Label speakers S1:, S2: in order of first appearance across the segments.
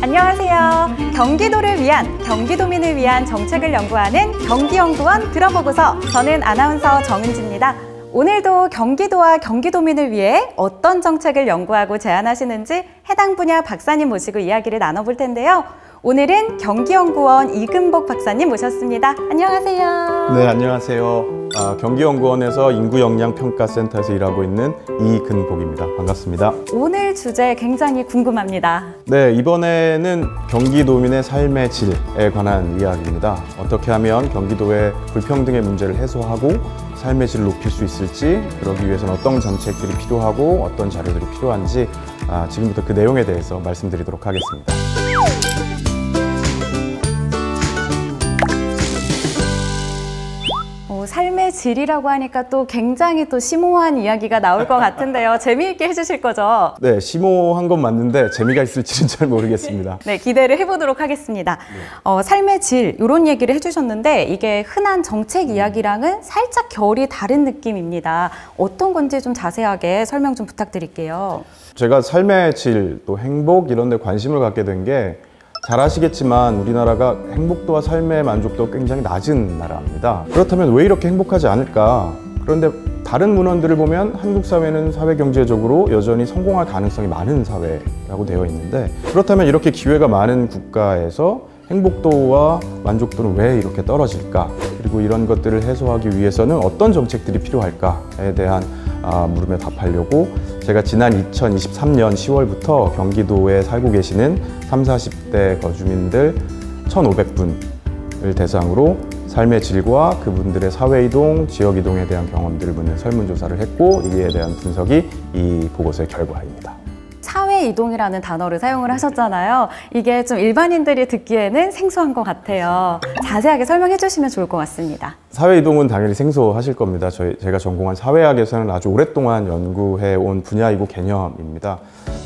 S1: 안녕하세요. 경기도를 위한, 경기도민을 위한 정책을 연구하는 경기연구원 들어보고서, 저는 아나운서 정은지입니다. 오늘도 경기도와 경기도민을 위해 어떤 정책을 연구하고 제안하시는지 해당 분야 박사님 모시고 이야기를 나눠볼 텐데요. 오늘은 경기연구원 이근복 박사님 모셨습니다. 안녕하세요.
S2: 네, 안녕하세요. 경기연구원에서 인구역량평가센터에서 일하고 있는 이근복입니다. 반갑습니다.
S1: 오늘 주제 굉장히 궁금합니다.
S2: 네, 이번에는 경기도민의 삶의 질에 관한 이야기입니다. 어떻게 하면 경기도의 불평등의 문제를 해소하고 삶의 질을 높일 수 있을지, 그러기 위해서는 어떤 정책들이 필요하고 어떤 자료들이 필요한지 지금부터 그 내용에 대해서 말씀드리도록 하겠습니다.
S1: 삶의 질이라고 하니까 또 굉장히 또 심오한 이야기가 나올 것 같은데요. 재미있게 해주실 거죠?
S2: 네, 심오한 건 맞는데 재미가 있을지는 잘 모르겠습니다.
S1: 네, 기대를 해보도록 하겠습니다. 삶의 질, 이런 얘기를 해주셨는데 이게 흔한 정책 이야기랑은 살짝 결이 다른 느낌입니다. 어떤 건지 좀 자세하게 설명 좀 부탁드릴게요.
S2: 제가 삶의 질, 또 행복 이런 데 관심을 갖게 된 게 잘 아시겠지만 우리나라가 행복도와 삶의 만족도가 굉장히 낮은 나라입니다. 그렇다면 왜 이렇게 행복하지 않을까? 그런데 다른 문헌들을 보면 한국 사회는 사회경제적으로 여전히 성공할 가능성이 많은 사회라고 되어 있는데, 그렇다면 이렇게 기회가 많은 국가에서 행복도와 만족도는 왜 이렇게 떨어질까? 그리고 이런 것들을 해소하기 위해서는 어떤 정책들이 필요할까에 대한 물음에 답하려고 제가 지난 2023년 10월부터 경기도에 살고 계시는 30, 40대 거주민들 1,500분을 대상으로 삶의 질과 그분들의 사회이동, 지역이동에 대한 경험들을 묻는 설문조사를 했고, 이에 대한 분석이 이 보고서의 결과입니다.
S1: 사회이동이라는 단어를 사용을 하셨잖아요. 이게 좀 일반인들이 듣기에는 생소한 것 같아요. 자세하게 설명해 주시면 좋을 것 같습니다.
S2: 사회이동은 당연히 생소하실 겁니다. 제가 전공한 사회학에서는 아주 오랫동안 연구해온 분야이고 개념입니다.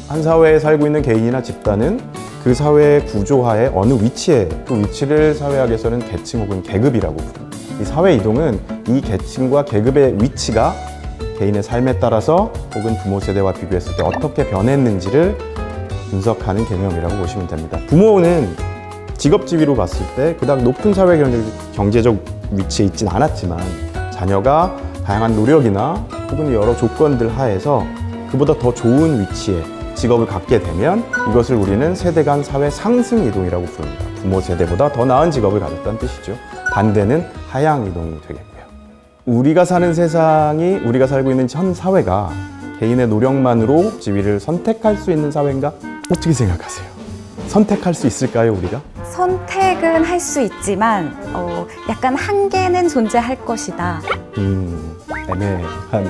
S2: 한 사회에 살고 있는 개인이나 집단은 그 사회의 구조하에 어느 위치에, 그 위치를 사회학에서는 계층 혹은 계급이라고 부릅니다. 이 사회이동은 이 계층과 계급의 위치가 개인의 삶에 따라서 혹은 부모 세대와 비교했을 때 어떻게 변했는지를 분석하는 개념이라고 보시면 됩니다. 부모는 직업지위로 봤을 때 그닥 높은 사회 경제적 위치에 있진 않았지만 자녀가 다양한 노력이나 혹은 여러 조건들 하에서 그보다 더 좋은 위치에 직업을 갖게 되면 이것을 우리는 세대 간 사회 상승 이동이라고 부릅니다. 부모 세대보다 더 나은 직업을 가졌다는 뜻이죠. 반대는 하향 이동이 되겠고요. 우리가 사는 세상이, 우리가 살고 있는 현 사회가 개인의 노력만으로 지위를 선택할 수 있는 사회인가? 어떻게 생각하세요? 선택할 수 있을까요, 우리가?
S1: 선택은 할 수 있지만 약간 한계는 존재할 것이다.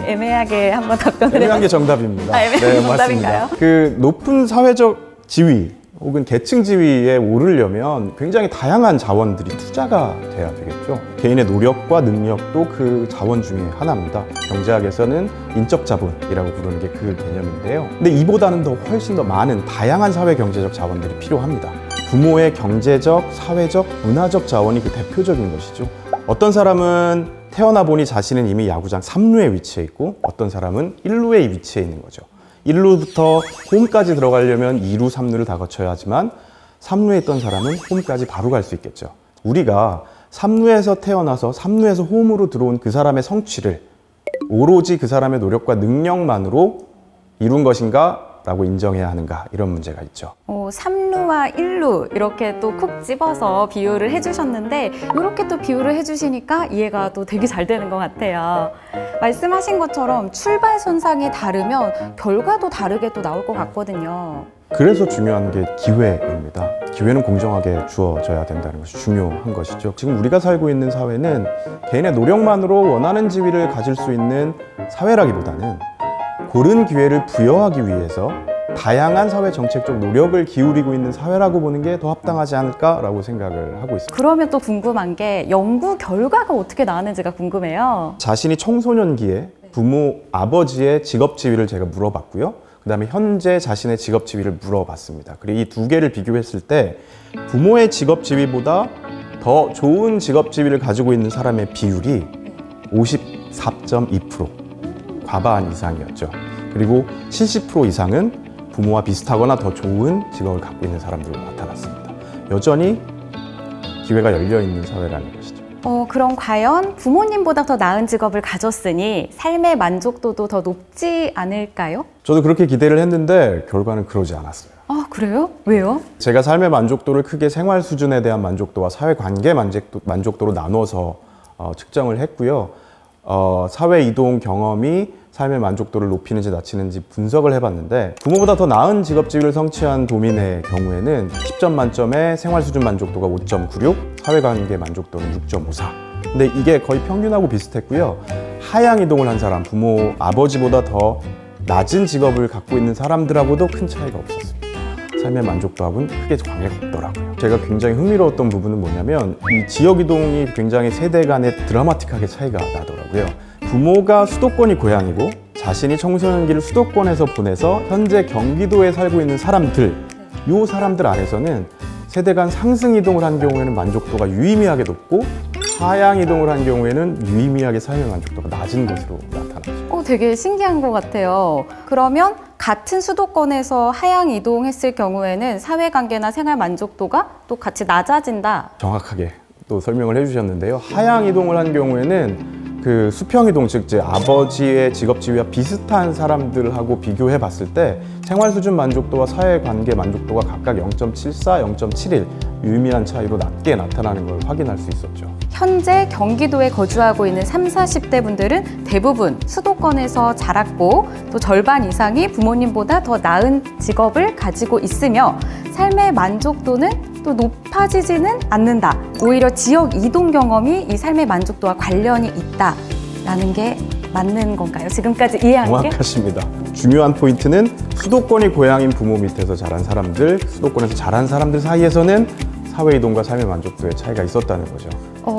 S1: 애매하게 한번 답변을
S2: 애매한 게 정답입니다.
S1: 애매한 게 정답인가요?
S2: 맞습니다. 그 높은 사회적 지위 혹은 계층 지위에 오르려면 굉장히 다양한 자원들이 투자가 돼야 되겠죠. 개인의 노력과 능력도 그 자원 중에 하나입니다. 경제학에서는 인적 자본이라고 부르는 게 그 개념인데요. 근데 이보다는 훨씬 더 많은 다양한 사회 경제적 자원들이 필요합니다. 부모의 경제적, 사회적, 문화적 자원이 그 대표적인 것이죠. 어떤 사람은 태어나 보니 자신은 이미 야구장 3루에 위치해 있고, 어떤 사람은 1루에 위치해 있는 거죠. 1루부터 홈까지 들어가려면 2루, 3루를 다 거쳐야 하지만 3루에 있던 사람은 홈까지 바로 갈 수 있겠죠. 우리가 3루에서 태어나서 3루에서 홈으로 들어온 그 사람의 성취를 오로지 그 사람의 노력과 능력만으로 이룬 것인가? 라고 인정해야 하는가, 이런 문제가 있죠.
S1: 3루와 1루 이렇게 또 콕 집어서 비유를 해주셨는데, 이렇게 또 비유를 해주시니까 이해가 또 되게 잘 되는 것 같아요. 말씀하신 것처럼 출발선상이 다르면 결과도 다르게 또 나올 것 같거든요.
S2: 그래서 중요한 게 기회입니다. 기회는 공정하게 주어져야 된다는 것이 중요한 것이죠. 지금 우리가 살고 있는 사회는 개인의 노력만으로 원하는 지위를 가질 수 있는 사회라기보다는 고른 기회를 부여하기 위해서 다양한 사회 정책적 노력을 기울이고 있는 사회라고 보는 게 더 합당하지 않을까라고 생각을 하고 있습니다.
S1: 그러면 또 궁금한 게 연구 결과가 어떻게 나왔는지가 궁금해요.
S2: 자신이 청소년기에 부모, 아버지의 직업 지위를 제가 물어봤고요. 그 다음에 현재 자신의 직업 지위를 물어봤습니다. 그리고 이 두 개를 비교했을 때 부모의 직업 지위보다 더 좋은 직업 지위를 가지고 있는 사람의 비율이 54.2%, 과반 이상이었죠. 그리고 70% 이상은 부모와 비슷하거나 더 좋은 직업을 갖고 있는 사람들로 나타났습니다. 여전히 기회가 열려있는 사회라는 것이죠.
S1: 그럼 과연 부모님보다 더 나은 직업을 가졌으니 삶의 만족도도 더 높지 않을까요?
S2: 저도 그렇게 기대를 했는데 결과는 그러지 않았어요.
S1: 아, 그래요? 왜요?
S2: 제가 삶의 만족도를 크게 생활 수준에 대한 만족도와 사회관계 만족도로 나눠서 측정을 했고요. 사회 이동 경험이 삶의 만족도를 높이는지 낮추는지 분석을 해봤는데 부모보다 더 나은 직업 지위를 성취한 도민의 경우에는 10점 만점에 생활 수준 만족도가 5.96, 사회관계 만족도는 6.54. 근데 이게 거의 평균하고 비슷했고요. 하향 이동을 한 사람, 부모, 아버지보다 더 낮은 직업을 갖고 있는 사람들하고도 큰 차이가 없었습니다. 삶의 만족도하고는 크게 관계가 없더라고요. 제가 굉장히 흥미로웠던 부분은 뭐냐면 이 지역 이동이 굉장히 세대 간에 드라마틱하게 차이가 나더라고요. 부모가 수도권이 고향이고 자신이 청소년기를 수도권에서 보내서 현재 경기도에 살고 있는 사람들, 이 사람들 안에서는 세대 간 상승 이동을 한 경우에는 만족도가 유의미하게 높고 하향 이동을 한 경우에는 유의미하게 삶의 만족도가 낮은 것으로 나타나죠.
S1: 되게 신기한 것 같아요. 그러면 같은 수도권에서 하향 이동했을 경우에는 사회관계나 생활 만족도가 또 같이 낮아진다.
S2: 정확하게 또 설명을 해주셨는데요. 하향 이동을 한 경우에는 그 수평 이동, 즉 아버지의 직업 지위와 비슷한 사람들하고 비교해 봤을 때 생활 수준 만족도와 사회관계 만족도가 각각 0.74, 0.71 유의미한 차이로 낮게 나타나는 걸 확인할 수 있었죠.
S1: 현재 경기도에 거주하고 있는 30, 40대 분들은 대부분 수도권에서 자랐고 또 절반 이상이 부모님보다 더 나은 직업을 가지고 있으며 삶의 만족도는 또 높아지지는 않는다. 오히려 지역 이동 경험이 이 삶의 만족도와 관련이 있다라는 게 맞는 건가요? 지금까지 이해한 게?
S2: 정확하십니다. 중요한 포인트는 수도권이 고향인 부모 밑에서 자란 사람들, 수도권에서 자란 사람들 사이에서는 사회 이동과 삶의 만족도의 차이가 있었다는 거죠.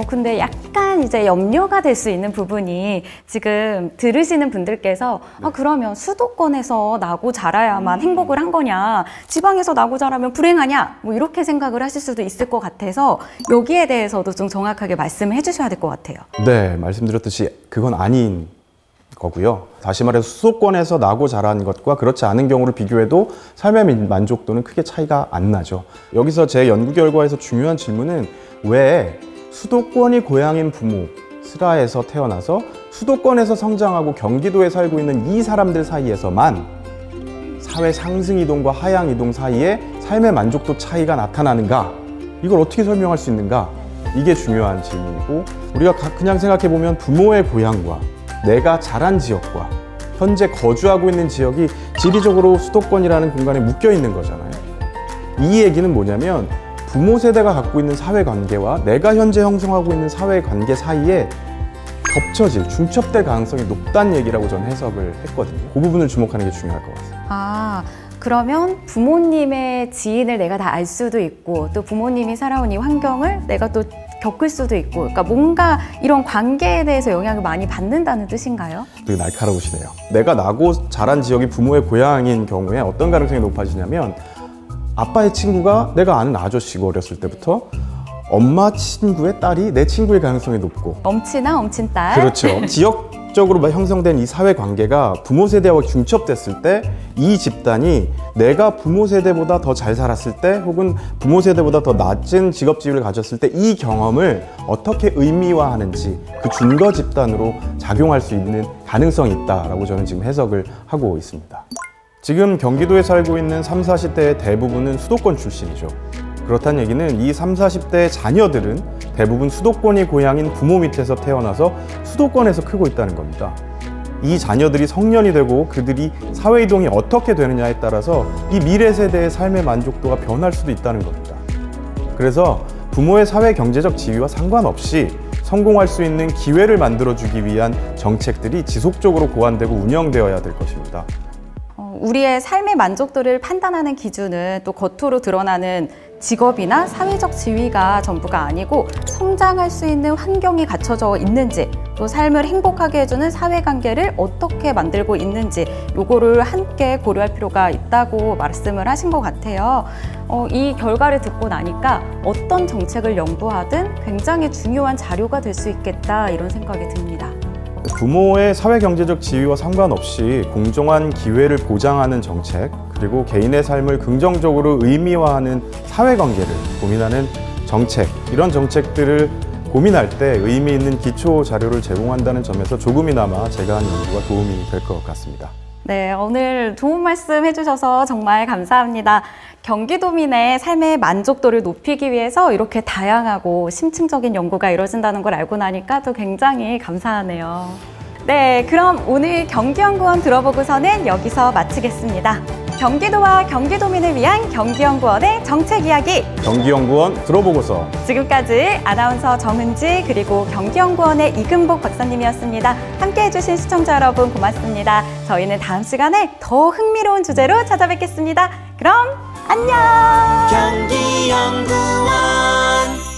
S1: 근데 약간 이제 염려가 될 수 있는 부분이 지금 들으시는 분들께서 그러면 수도권에서 나고 자라야만 행복을 한 거냐, 지방에서 나고 자라면 불행하냐, 뭐 이렇게 생각을 하실 수도 있을 것 같아서 여기에 대해서도 좀 정확하게 말씀을 해주셔야 될 것 같아요.
S2: 네, 말씀드렸듯이 그건 아닌 거고요. 다시 말해서 수도권에서 나고 자란 것과 그렇지 않은 경우를 비교해도 삶의 만족도는 크게 차이가 안 나죠. 여기서 제 연구 결과에서 중요한 질문은 왜 수도권이 고향인 부모, 슬하에서 태어나서 수도권에서 성장하고 경기도에 살고 있는 이 사람들 사이에서만 사회 상승 이동과 하향 이동 사이에 삶의 만족도 차이가 나타나는가? 이걸 어떻게 설명할 수 있는가? 이게 중요한 질문이고, 우리가 그냥 생각해 보면 부모의 고향과 내가 자란 지역과 현재 거주하고 있는 지역이 지리적으로 수도권이라는 공간에 묶여 있는 거잖아요. 이 얘기는 뭐냐면 부모 세대가 갖고 있는 사회관계와 내가 현재 형성하고 있는 사회관계 사이에 겹쳐질, 중첩될 가능성이 높다는 얘기라고 저는 해석을 했거든요. 그 부분을 주목하는 게 중요할 것 같습니다.
S1: 그러면 부모님의 지인을 내가 다 알 수도 있고 또 부모님이 살아온 이 환경을 내가 또 겪을 수도 있고, 그러니까 뭔가 이런 관계에 대해서 영향을 많이 받는다는 뜻인가요?
S2: 되게 날카로우시네요. 내가 나고 자란 지역이 부모의 고향인 경우에 어떤 가능성이 높아지냐면 아빠의 친구가 내가 아는 아저씨고 어렸을 때부터 엄마 친구의 딸이 내 친구일 가능성이 높고,
S1: 엄친아, 엄친딸.
S2: 그렇죠. 지역적으로 형성된 이 사회관계가 부모 세대와 중첩됐을 때 이 집단이 내가 부모 세대보다 더 잘 살았을 때 혹은 부모 세대보다 더 낮은 직업 지위를 가졌을 때 이 경험을 어떻게 의미화하는지 그 준거 집단으로 작용할 수 있는 가능성이 있다라고 저는 지금 해석을 하고 있습니다. 지금 경기도에 살고 있는 30, 40대의 대부분은 수도권 출신이죠. 그렇다는 얘기는 이 30, 40대의 자녀들은 대부분 수도권이 고향인 부모 밑에서 태어나서 수도권에서 크고 있다는 겁니다. 이 자녀들이 성년이 되고 그들이 사회 이동이 어떻게 되느냐에 따라서 이 미래 세대의 삶의 만족도가 변할 수도 있다는 겁니다. 그래서 부모의 사회 경제적 지위와 상관없이 성공할 수 있는 기회를 만들어주기 위한 정책들이 지속적으로 고안되고 운영되어야 될 것입니다.
S1: 우리의 삶의 만족도를 판단하는 기준은 또 겉으로 드러나는 직업이나 사회적 지위가 전부가 아니고 성장할 수 있는 환경이 갖춰져 있는지, 또 삶을 행복하게 해주는 사회관계를 어떻게 만들고 있는지 요거를 함께 고려할 필요가 있다고 말씀을 하신 것 같아요. 이 결과를 듣고 나니까 어떤 정책을 연구하든 굉장히 중요한 자료가 될 수 있겠다 이런 생각이 듭니다.
S2: 부모의 사회경제적 지위와 상관없이 공정한 기회를 보장하는 정책, 그리고 개인의 삶을 긍정적으로 의미화하는 사회관계를 고민하는 정책, 이런 정책들을 고민할 때 의미 있는 기초 자료를 제공한다는 점에서 조금이나마 제가 한 연구가 도움이 될 것 같습니다.
S1: 네, 오늘 좋은 말씀 해주셔서 정말 감사합니다. 경기도민의 삶의 만족도를 높이기 위해서 이렇게 다양하고 심층적인 연구가 이루어진다는 걸 알고 나니까 또 굉장히 감사하네요. 네, 그럼 오늘 경기연구원 들어보고서는 여기서 마치겠습니다. 경기도와 경기도민을 위한 경기연구원의 정책 이야기.
S2: 경기연구원 들어보고서.
S1: 지금까지 아나운서 정은지 그리고 경기연구원의 이금복 박사님이었습니다. 함께해 주신 시청자 여러분 고맙습니다. 저희는 다음 시간에 더 흥미로운 주제로 찾아뵙겠습니다. 그럼 안녕.
S3: 경기연구원